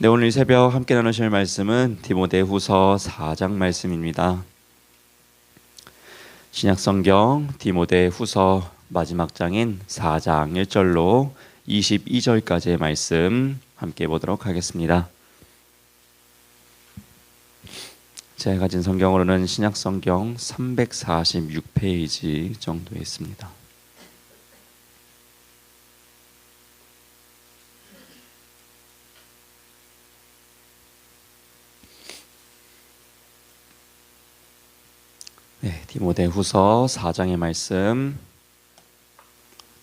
네, 오늘 이 새벽 함께 나누실 말씀은 디모데후서 4장 말씀입니다. 신약성경 디모데후서 마지막 장인 4장 1절로 22절까지의 말씀 함께 보도록 하겠습니다. 제가 가진 성경으로는 신약성경 346페이지 정도에 있습니다. 네, 디모데후서 4장의 말씀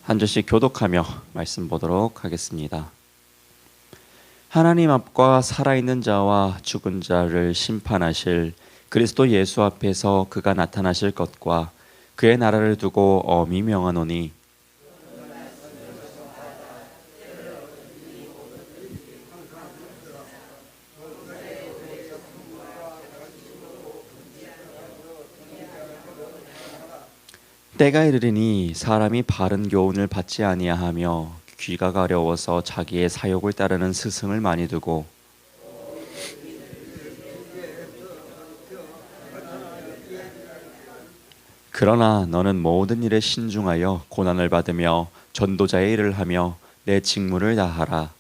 한 절씩 교독하며 말씀 보도록 하겠습니다. 하나님 앞과 살아있는 자와 죽은 자를 심판하실 그리스도 예수 앞에서 그가 나타나실 것과 그의 나라를 두고 엄히 명하노니 때가 이르리니 사람이 바른 교훈을 받지 아니하며 귀가 가려워서 자기의 사욕을 따르는 스승을 많이 두고 그러나 너는 모든 일에 신중하여 고난을 받으며 전도자의 일을 하며 내 직무를 다하라.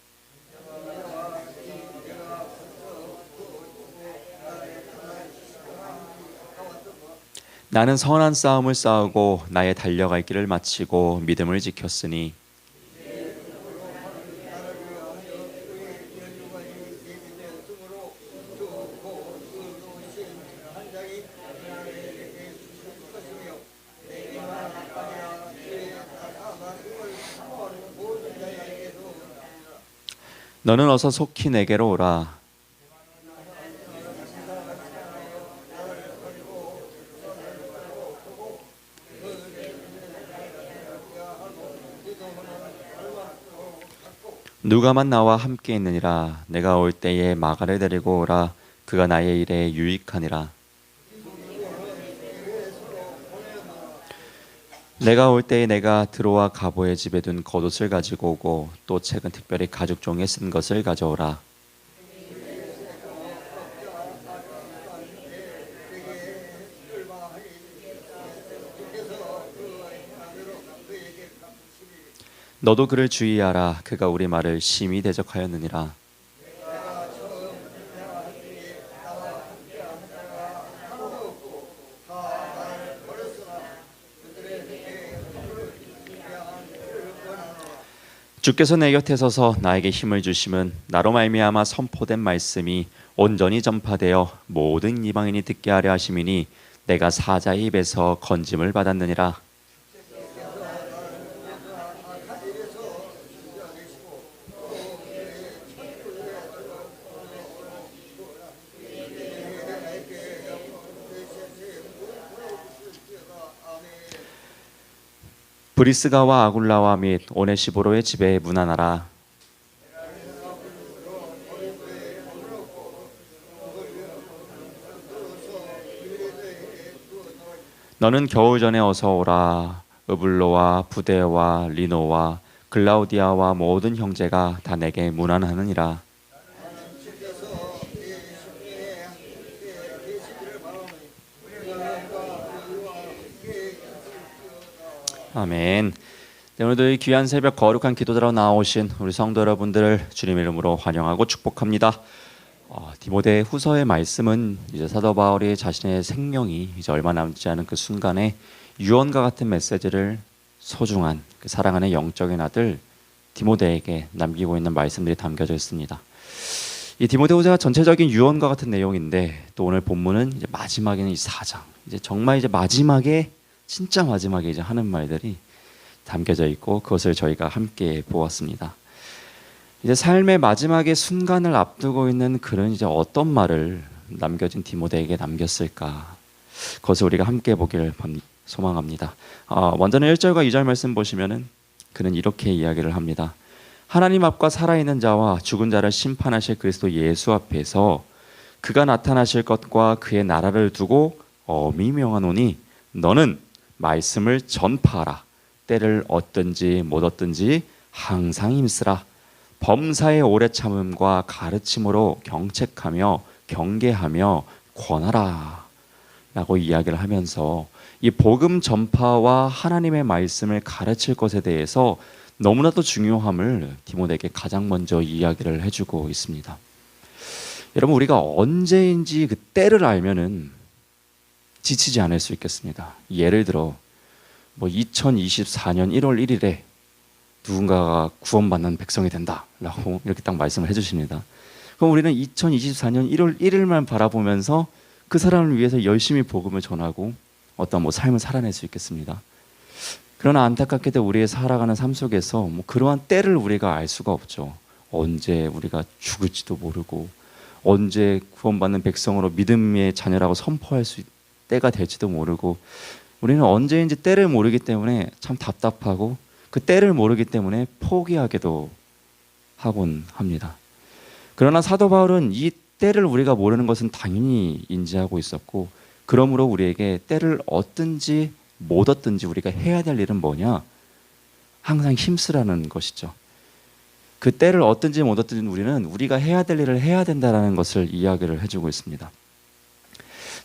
나는 선한 싸움을 싸우고 나의 달려갈 길을 마치고 믿음을 지켰으니 너는 어서 속히 내게로 오라. 누가만 나와 함께 있느니라. 내가 올 때에 마가를 데리고 오라. 그가 나의 일에 유익하니라. 내가 올 때에 내가 드로아 가보의 집에 둔 겉옷을 가지고 오고 또 책은 특별히 가죽 종이에 쓴 것을 가져오라. 너도 그를 주의하라. 그가 우리 말을 심히 대적하였느니라. 주께서 내 곁에 서서 나에게 힘을 주심은 나로 말미암아 선포된 말씀이 온전히 전파되어 모든 이방인이 듣게 하려 하심이니 내가 사자의 입에서 건짐을 받았느니라. 브리스가와 아굴라와 및 오네시보로의 집에 문안하라. 너는 겨울 전에 어서 오라. 으블로와 부데와 리노와 글라우디아와 모든 형제가 다 내게 문안하느니라. 아멘. 네, 오늘도 이 귀한 새벽 거룩한 기도들로 나오신 우리 성도 여러분들을 주님의 이름으로 환영하고 축복합니다. 디모데 후서의 말씀은 이제 사도 바울이 자신의 생명이 이제 얼마 남지 않은 그 순간에 유언과 같은 메시지를 소중한 그 사랑하는 영적인 아들 디모데에게 남기고 있는 말씀들이 담겨져 있습니다. 이 디모데 후서가 전체적인 유언과 같은 내용인데 또 오늘 본문은 이제 마지막에는 이 4장 이제 정말 이제 마지막에 진짜 마지막에 이제 하는 말들이 담겨져 있고 그것을 저희가 함께 보았습니다. 이제 삶의 마지막의 순간을 앞두고 있는 그런 이제 어떤 말을 남겨진 디모데에게 남겼을까? 그것을 우리가 함께 보길 소망합니다. 먼저는 1절과 2절 말씀 보시면은 그는 이렇게 이야기를 합니다. 하나님 앞과 살아있는 자와 죽은 자를 심판하실 그리스도 예수 앞에서 그가 나타나실 것과 그의 나라를 두고 엄히 명하노니 너는 말씀을 전파하라. 때를 얻든지 못 얻든지 항상 힘쓰라. 범사의 오래 참음과 가르침으로 경책하며 경계하며 권하라 라고 이야기를 하면서 이 복음 전파와 하나님의 말씀을 가르칠 것에 대해서 너무나도 중요함을 디모데에게 가장 먼저 이야기를 해주고 있습니다. 여러분, 우리가 언제인지 그 때를 알면은 지치지 않을 수 있겠습니다. 예를 들어 2024년 1월 1일에 누군가가 구원받는 백성이 된다라고 이렇게 딱 말씀을 해주십니다. 그럼 우리는 2024년 1월 1일만 바라보면서 그 사람을 위해서 열심히 복음을 전하고 어떤 삶을 살아낼 수 있겠습니다. 그러나 안타깝게도 우리의 살아가는 삶 속에서 그러한 때를 우리가 알 수가 없죠. 언제 우리가 죽을지도 모르고 언제 구원받는 백성으로 믿음의 자녀라고 선포할 수 때가 될지도 모르고 우리는 언제인지 때를 모르기 때문에 참 답답하고 그 때를 모르기 때문에 포기하기도 하곤 합니다. 그러나 사도 바울은 이 때를 우리가 모르는 것은 당연히 인지하고 있었고 그러므로 우리에게 때를 얻든지 못 얻든지 우리가 해야 될 일은 뭐냐? 항상 힘쓰라는 것이죠. 그 때를 얻든지 못 얻든지 우리는 우리가 해야 될 일을 해야 된다는 것을 이야기를 해주고 있습니다.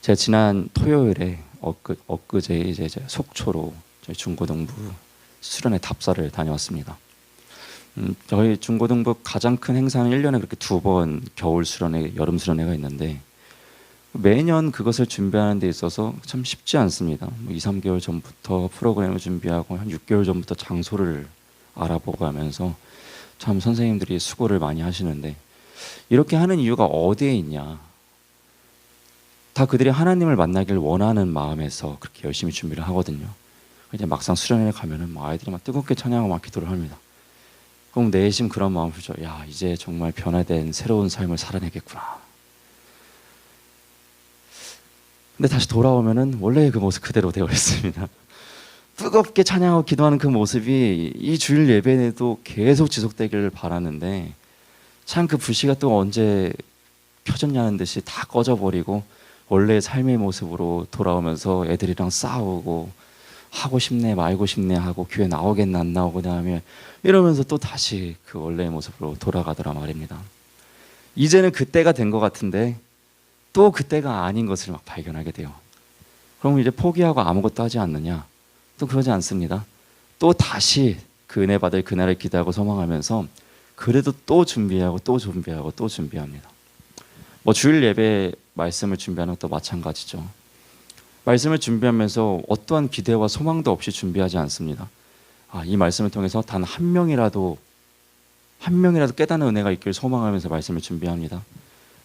제가 지난 토요일에 엊그제 이제 속초로 저희 중고등부 수련회 답사를 다녀왔습니다. 저희 중고등부 가장 큰 행사는 1년에 그렇게 2번 겨울 수련회, 여름 수련회가 있는데 매년 그것을 준비하는 데 있어서 참 쉽지 않습니다. 2, 3개월 전부터 프로그램을 준비하고 한 6개월 전부터 장소를 알아보고 하면서 참 선생님들이 수고를 많이 하시는데 이렇게 하는 이유가 어디에 있냐? 다 그들이 하나님을 만나길 원하는 마음에서 그렇게 열심히 준비를 하거든요. 이제 막상 수련회에 가면은 아이들이 막 뜨겁게 찬양하고 막 기도를 합니다. 그럼 내심 그런 마음을 들죠. 야, 이제 정말 변화된 새로운 삶을 살아내겠구나. 근데 다시 돌아오면은 원래의 그 모습 그대로 되어 있습니다. 뜨겁게 찬양하고 기도하는 그 모습이 이 주일 예배에도 계속 지속되기를 바라는데 참 그 불씨가 또 언제 켜졌냐는 듯이 다 꺼져버리고 원래의 삶의 모습으로 돌아오면서 애들이랑 싸우고 하고 싶네 말고 싶네 하고 교회 나오겠나 안 나오겠나 하며 이러면서 또 다시 그 원래의 모습으로 돌아가더라 말입니다. 이제는 그때가 된 것 같은데 또 그때가 아닌 것을 막 발견하게 돼요. 그럼 이제 포기하고 아무것도 하지 않느냐? 또 그러지 않습니다. 또 다시 그 은혜 받을 그날을 기대하고 소망하면서 그래도 또 준비하고 또 준비하고 또 준비합니다. 주일 예배 말씀을 준비하는 것도 마찬가지죠. 말씀을 준비하면서 어떠한 기대와 소망도 없이 준비하지 않습니다. 이 말씀을 통해서 단 한 명이라도 깨닫는 은혜가 있기를 소망하면서 말씀을 준비합니다.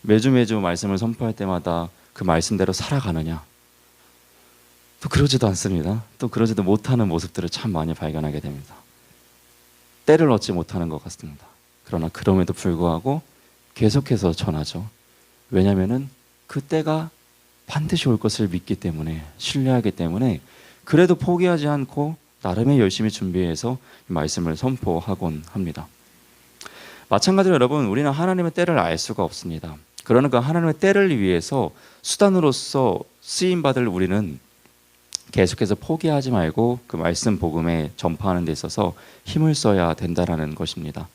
매주 말씀을 선포할 때마다 그 말씀대로 살아가느냐? 또 그러지도 않습니다. 또 그러지도 못하는 모습들을 참 많이 발견하게 됩니다. 때를 얻지 못하는 것 같습니다. 그러나 그럼에도 불구하고 계속해서 전하죠. 왜냐하면은 그 때가 반드시 올 것을 믿기 때문에 신뢰하기 때문에 그래도 포기하지 않고 나름의 열심히 준비해서 말씀을 선포하곤 합니다. 마찬가지로 여러분 우리는 하나님의 때를 알 수가 없습니다. 그러나 그 하나님의 때를 위해서 수단으로서 쓰임받을 우리는 계속해서 포기하지 말고 그 말씀 복음에 전파하는 데 있어서 힘을 써야 된다라는 것입니다.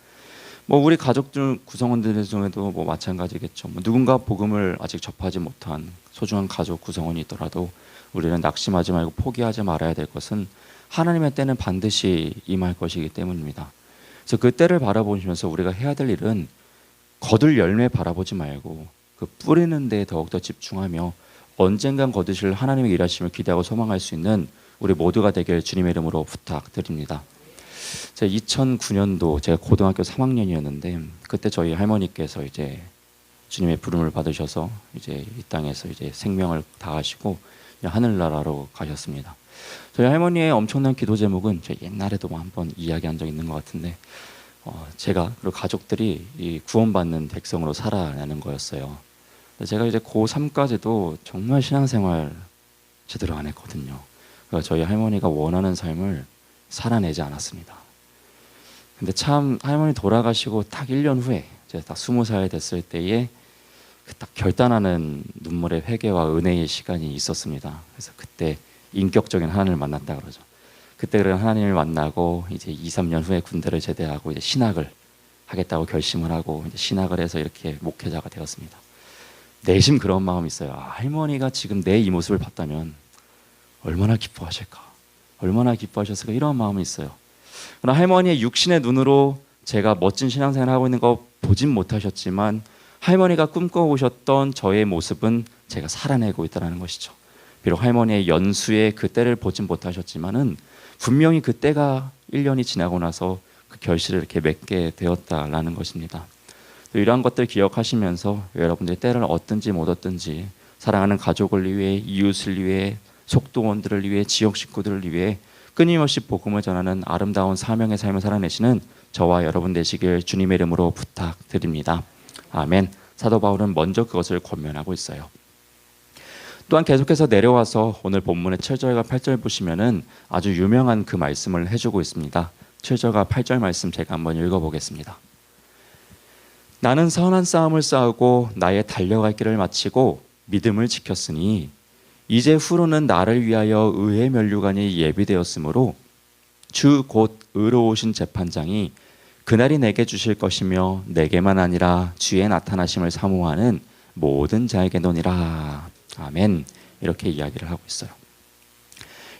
우리 가족 중 구성원들 중에도 마찬가지겠죠. 누군가 복음을 아직 접하지 못한 소중한 가족 구성원이 있더라도 우리는 낙심하지 말고 포기하지 말아야 될 것은 하나님의 때는 반드시 임할 것이기 때문입니다. 그래서 그 때를 바라보시면서 우리가 해야 될 일은 거둘 열매 바라보지 말고 그 뿌리는 데에 더욱더 집중하며 언젠간 거두실 하나님의 일하심을 기대하고 소망할 수 있는 우리 모두가 되길 주님의 이름으로 부탁드립니다. 제가 2009년도 제가 고등학교 3학년이었는데 그때 저희 할머니께서 이제 주님의 부름을 받으셔서 이제 이 땅에서 이제 생명을 다하시고 하늘나라로 가셨습니다. 저희 할머니의 엄청난 기도 제목은 제가 옛날에도 한번 이야기한 적 있는 것 같은데 제가 그리고 가족들이 이 구원받는 백성으로 살아내는 거였어요. 제가 이제 고3까지도 정말 신앙생활 제대로 안 했거든요. 그러니까 저희 할머니가 원하는 삶을 살아내지 않았습니다. 근데 참 할머니 돌아가시고 딱 1년 후에 제가 딱 20살 됐을 때에 그 딱 결단하는 눈물의 회개와 은혜의 시간이 있었습니다. 그래서 그때 인격적인 하나님을 만났다 그러죠. 그때 그런 하나님을 만나고 이제 2, 3년 후에 군대를 제대하고 이제 신학을 하겠다고 결심을 하고 이제 신학을 해서 이렇게 목회자가 되었습니다. 내심 그런 마음이 있어요. 할머니가 지금 내 이 모습을 봤다면 얼마나 기뻐하실까, 얼마나 기뻐하셨을까, 이런 마음이 있어요. 그러나 할머니의 육신의 눈으로 제가 멋진 신앙생활을 하고 있는 거 보진 못하셨지만 할머니가 꿈꿔오셨던 저의 모습은 제가 살아내고 있다는 것이죠. 비록 할머니의 연수의 그 때를 보진 못하셨지만은 분명히 그 때가 1년이 지나고 나서 그 결실을 이렇게 맺게 되었다라는 것입니다. 또 이러한 것들 기억하시면서 여러분들이 때를 얻든지 못 얻든지 사랑하는 가족을 위해, 이웃을 위해, 속도원들을 위해, 지역 식구들을 위해 끊임없이 복음을 전하는 아름다운 사명의 삶을 살아내시는 저와 여러분 되시길 주님의 이름으로 부탁드립니다. 아멘. 사도 바울은 먼저 그것을 권면하고 있어요. 또한 계속해서 내려와서 오늘 본문의 7절과 8절 보시면은 아주 유명한 그 말씀을 해주고 있습니다. 7절과 8절 말씀 제가 한번 읽어보겠습니다. 나는 선한 싸움을 싸우고 나의 달려갈 길을 마치고 믿음을 지켰으니 이제 후로는 나를 위하여 의의 면류관이 예비되었으므로 주 곧 의로우신 재판장이 그날이 내게 주실 것이며 내게만 아니라 주의 나타나심을 사모하는 모든 자에게노니라. 아멘. 이렇게 이야기를 하고 있어요.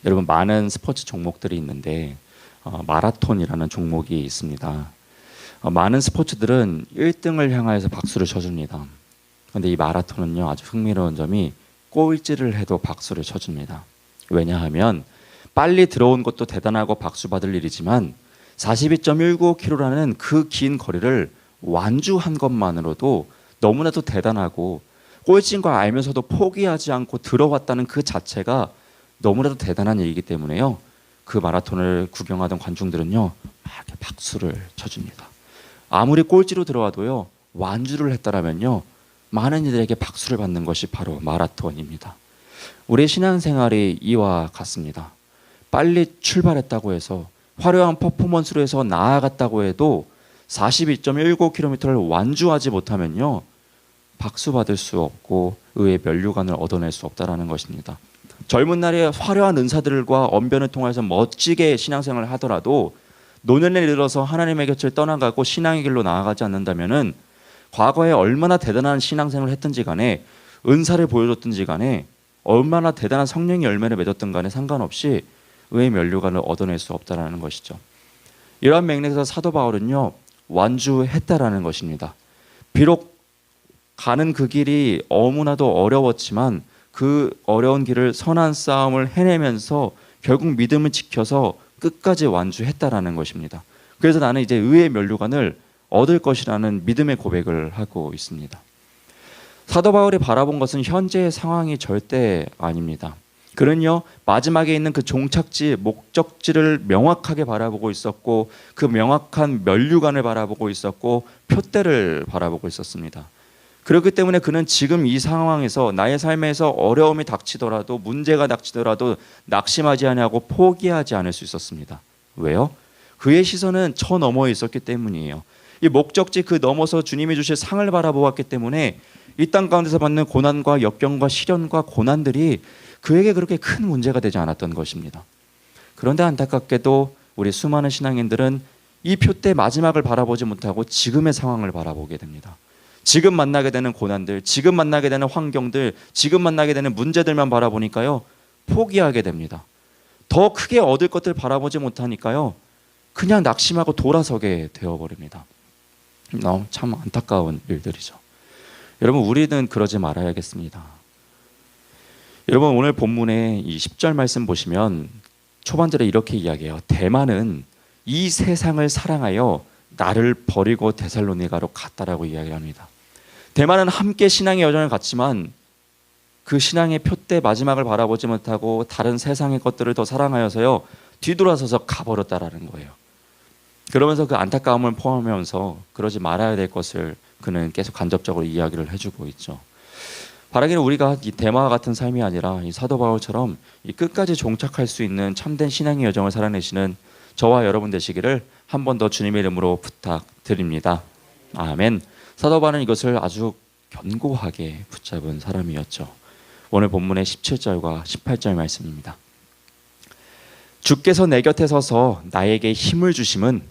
여러분, 많은 스포츠 종목들이 있는데 마라톤이라는 종목이 있습니다. 많은 스포츠들은 1등을 향하여서 박수를 쳐줍니다. 그런데 이 마라톤은요, 아주 흥미로운 점이 꼴찌를 해도 박수를 쳐줍니다. 왜냐하면 빨리 들어온 것도 대단하고 박수 받을 일이지만 42.195km라는 그 긴 거리를 완주한 것만으로도 너무나도 대단하고 꼴찌인 걸 알면서도 포기하지 않고 들어왔다는 그 자체가 너무나도 대단한 일이기 때문에요. 그 마라톤을 구경하던 관중들은요, 막 이렇게 박수를 쳐줍니다. 아무리 꼴찌로 들어와도요, 완주를 했다라면요, 많은 이들에게 박수를 받는 것이 바로 마라톤입니다. 우리의 신앙생활이 이와 같습니다. 빨리 출발했다고 해서 화려한 퍼포먼스로 해서 나아갔다고 해도 42.195km를 완주하지 못하면요, 박수 받을 수 없고 의의 면류관을 얻어낼 수 없다라는 것입니다. 젊은 날에 화려한 은사들과 언변을 통해서 멋지게 신앙생활을 하더라도 노년에 이르러서 하나님의 곁을 떠나가고 신앙의 길로 나아가지 않는다면은 과거에 얼마나 대단한 신앙생활을 했든지 간에, 은사를 보여줬든지 간에, 얼마나 대단한 성령의 열매를 맺었든 간에 상관없이 의의 면류관을 얻어낼 수 없다라는 것이죠. 이러한 맥락에서 사도 바울은요, 완주했다라는 것입니다. 비록 가는 그 길이 너무나도 어려웠지만 그 어려운 길을 선한 싸움을 해내면서 결국 믿음을 지켜서 끝까지 완주했다라는 것입니다. 그래서 나는 이제 의의 면류관을 얻을 것이라는 믿음의 고백을 하고 있습니다. 사도 바울이 바라본 것은 현재의 상황이 절대 아닙니다. 그는요, 마지막에 있는 그 종착지, 목적지를 명확하게 바라보고 있었고, 그 명확한 면류관을 바라보고 있었고, 표대를 바라보고 있었습니다. 그렇기 때문에 그는 지금 이 상황에서 나의 삶에서 어려움이 닥치더라도, 문제가 닥치더라도 낙심하지 아니하고 포기하지 않을 수 있었습니다. 왜요? 그의 시선은 저 너머에 있었기 때문이에요. 이 목적지 그 넘어서 주님이 주실 상을 바라보았기 때문에 이 땅 가운데서 받는 고난과 역경과 시련과 고난들이 그에게 그렇게 큰 문제가 되지 않았던 것입니다. 그런데 안타깝게도 우리 수많은 신앙인들은 이 표대 마지막을 바라보지 못하고 지금의 상황을 바라보게 됩니다. 지금 만나게 되는 고난들, 지금 만나게 되는 환경들, 지금 만나게 되는 문제들만 바라보니까요, 포기하게 됩니다. 더 크게 얻을 것들 바라보지 못하니까요, 그냥 낙심하고 돌아서게 되어버립니다. 참 안타까운 일들이죠. 여러분, 우리는 그러지 말아야겠습니다. 여러분, 오늘 본문의 이 10절 말씀 보시면 초반절에 이렇게 이야기해요. 대만은 이 세상을 사랑하여 나를 버리고 데살로니가로 갔다라고 이야기합니다. 대만은 함께 신앙의 여정을 갔지만 그 신앙의 표대 마지막을 바라보지 못하고 다른 세상의 것들을 더 사랑하여서요, 뒤돌아서서 가버렸다라는 거예요. 그러면서 그 안타까움을 포함하면서 그러지 말아야 될 것을 그는 계속 간접적으로 이야기를 해주고 있죠. 바라기는 우리가 이 대마와 같은 삶이 아니라 이 사도 바울처럼 이 끝까지 종착할 수 있는 참된 신앙의 여정을 살아내시는 저와 여러분 되시기를 한 번 더 주님의 이름으로 부탁드립니다. 아멘. 사도 바울은 이것을 아주 견고하게 붙잡은 사람이었죠. 오늘 본문의 17절과 18절 말씀입니다. 주께서 내 곁에 서서 나에게 힘을 주심은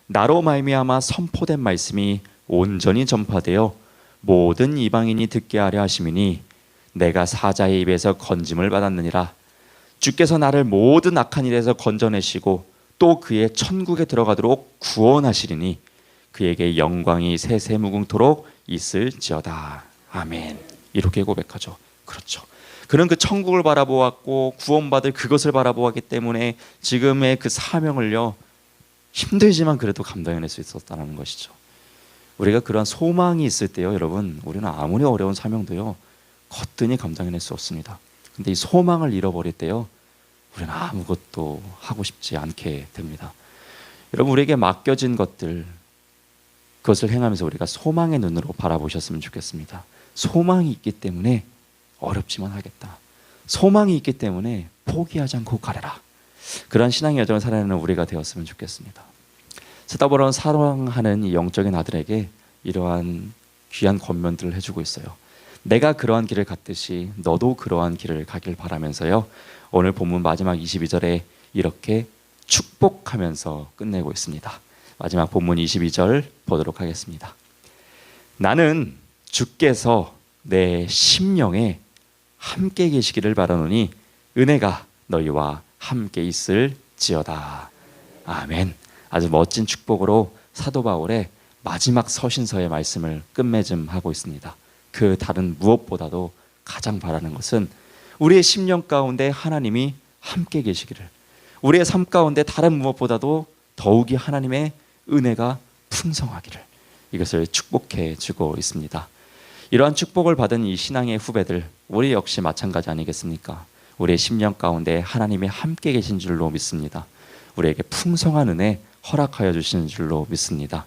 나로 말미암아 선포된 말씀이 온전히 전파되어 모든 이방인이 듣게 하려 하심이니 내가 사자의 입에서 건짐을 받았느니라. 주께서 나를 모든 악한 일에서 건져내시고 또 그의 천국에 들어가도록 구원하시리니 그에게 영광이 세세무궁토록 있을지어다. 아멘. 이렇게 고백하죠. 그렇죠. 그는 그 천국을 바라보았고 구원받을 그것을 바라보았기 때문에 지금의 그 사명을요, 힘들지만 그래도 감당해낼 수 있었다는 것이죠. 우리가 그러한 소망이 있을 때요, 여러분, 우리는 아무리 어려운 사명도요 거뜬히 감당해낼 수 없습니다. 근데 이 소망을 잃어버릴 때요, 우리는 아무것도 하고 싶지 않게 됩니다. 여러분, 우리에게 맡겨진 것들, 그것을 행하면서 우리가 소망의 눈으로 바라보셨으면 좋겠습니다. 소망이 있기 때문에 어렵지만 하겠다. 소망이 있기 때문에 포기하지 않고 가려라. 그런 신앙의 여정을 살아내는 우리가 되었으면 좋겠습니다. 스타버런 사랑하는 이 영적인 아들에게 이러한 귀한 권면들을 해주고 있어요. 내가 그러한 길을 갔듯이 너도 그러한 길을 가길 바라면서요, 오늘 본문 마지막 22절에 이렇게 축복하면서 끝내고 있습니다. 마지막 본문 22절 보도록 하겠습니다. 나는 주께서 내 심령에 함께 계시기를 바라노니 은혜가 너희와 함께 있을지어다. 아멘. 아주 멋진 축복으로 사도 바울의 마지막 서신서의 말씀을 끝맺음하고 있습니다. 그 다른 무엇보다도 가장 바라는 것은 우리의 심령 가운데 하나님이 함께 계시기를, 우리의 삶 가운데 다른 무엇보다도 더욱이 하나님의 은혜가 풍성하기를, 이것을 축복해 주고 있습니다. 이러한 축복을 받은 이 신앙의 후배들, 우리 역시 마찬가지 아니겠습니까? 우리의 심령 가운데 하나님이 함께 계신 줄로 믿습니다. 우리에게 풍성한 은혜 허락하여 주시는 줄로 믿습니다.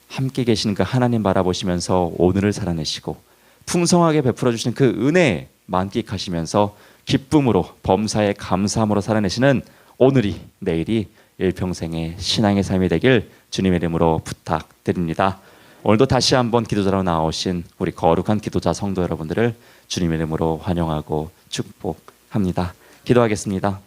함께 계신 그 하나님 바라보시면서 오늘을 살아내시고 풍성하게 베풀어 주시는 그 은혜 만끽하시면서 기쁨으로 범사에 감사함으로 살아내시는 오늘이, 내일이 일평생의 신앙의 삶이 되길 주님의 이름으로 부탁드립니다. 오늘도 다시 한번 기도자로 나오신 우리 거룩한 기도자 성도 여러분들을 주님의 이름으로 환영하고 축복합니다. 기도하겠습니다.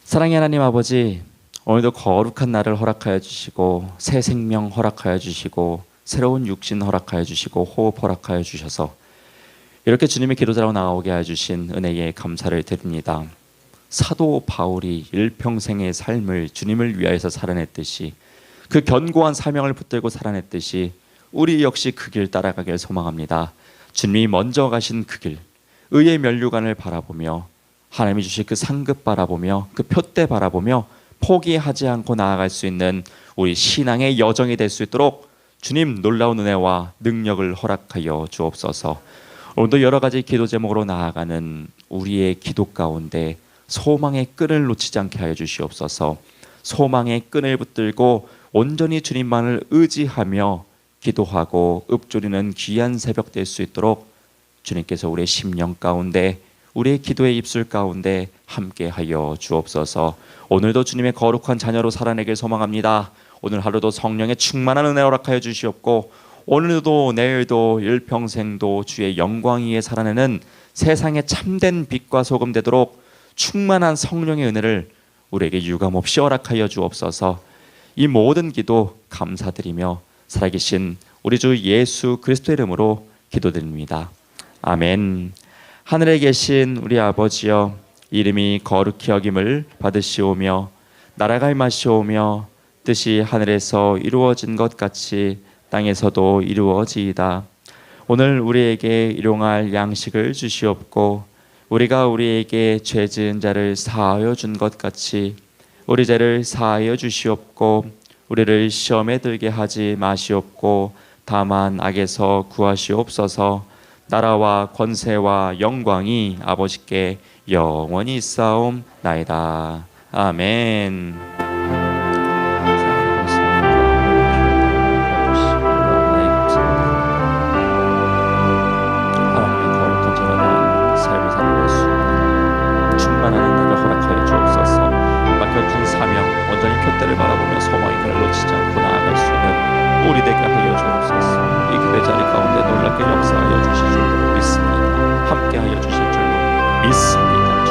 사랑의 하나님 아버지, 오늘도 거룩한 날을 허락하여 주시고 새 생명 허락하여 주시고 새로운 육신 허락하여 주시고 호흡 허락하여 주셔서 이렇게 주님의 기도자로 나오게 해주신 은혜에 감사를 드립니다. 사도 바울이 일평생의 삶을 주님을 위하여서 살아냈듯이, 그 견고한 사명을 붙들고 살아냈듯이 우리 역시 그 길 따라가길 소망합니다. 주님이 먼저 가신 그 길, 의의 면류관을 바라보며 하나님이 주실 그 상급 바라보며 그 표대 바라보며 포기하지 않고 나아갈 수 있는 우리 신앙의 여정이 될 수 있도록 주님 놀라운 은혜와 능력을 허락하여 주옵소서. 오늘도 여러 가지 기도 제목으로 나아가는 우리의 기도 가운데 소망의 끈을 놓치지 않게 하여 주시옵소서. 소망의 끈을 붙들고 온전히 주님만을 의지하며 기도하고 읊조리는 귀한 새벽 될 수 있도록 주님께서 우리의 심령 가운데, 우리의 기도의 입술 가운데 함께하여 주옵소서. 오늘도 주님의 거룩한 자녀로 살아내길 소망합니다. 오늘 하루도 성령의 충만한 은혜 허락하여 주시옵고 오늘도 내일도 일평생도 주의 영광 위에 살아내는 세상의 참된 빛과 소금 되도록 충만한 성령의 은혜를 우리에게 유감없이 허락하여 주옵소서. 이 모든 기도 감사드리며 살아계신 우리 주 예수 그리스도의 이름으로 기도드립니다. 아멘. 하늘에 계신 우리 아버지여, 이름이 거룩히 여김을 받으시오며 나라가 임하시오며 뜻이 하늘에서 이루어진 것 같이 땅에서도 이루어지이다. 오늘 우리에게 일용할 양식을 주시옵고 우리가 우리에게 죄 지은 자를 사하여 준 것 같이 우리 죄를 사하여 주시옵고 우리를 시험에 들게 하지 마시옵고 다만 악에서 구하시옵소서. 나라와 권세와 영광이 아버지께 영원히 있사옵나이다. 아멘. 표대를 바라보며 소망의 끈을 놓치지 않고 나아갈 수 있는 우리 되게 하여 주옵소서. 이 기대 자리 가운데 놀랍게 역사하여 주실 줄로 믿습니다. 함께 하여 주실 줄로 믿습니다.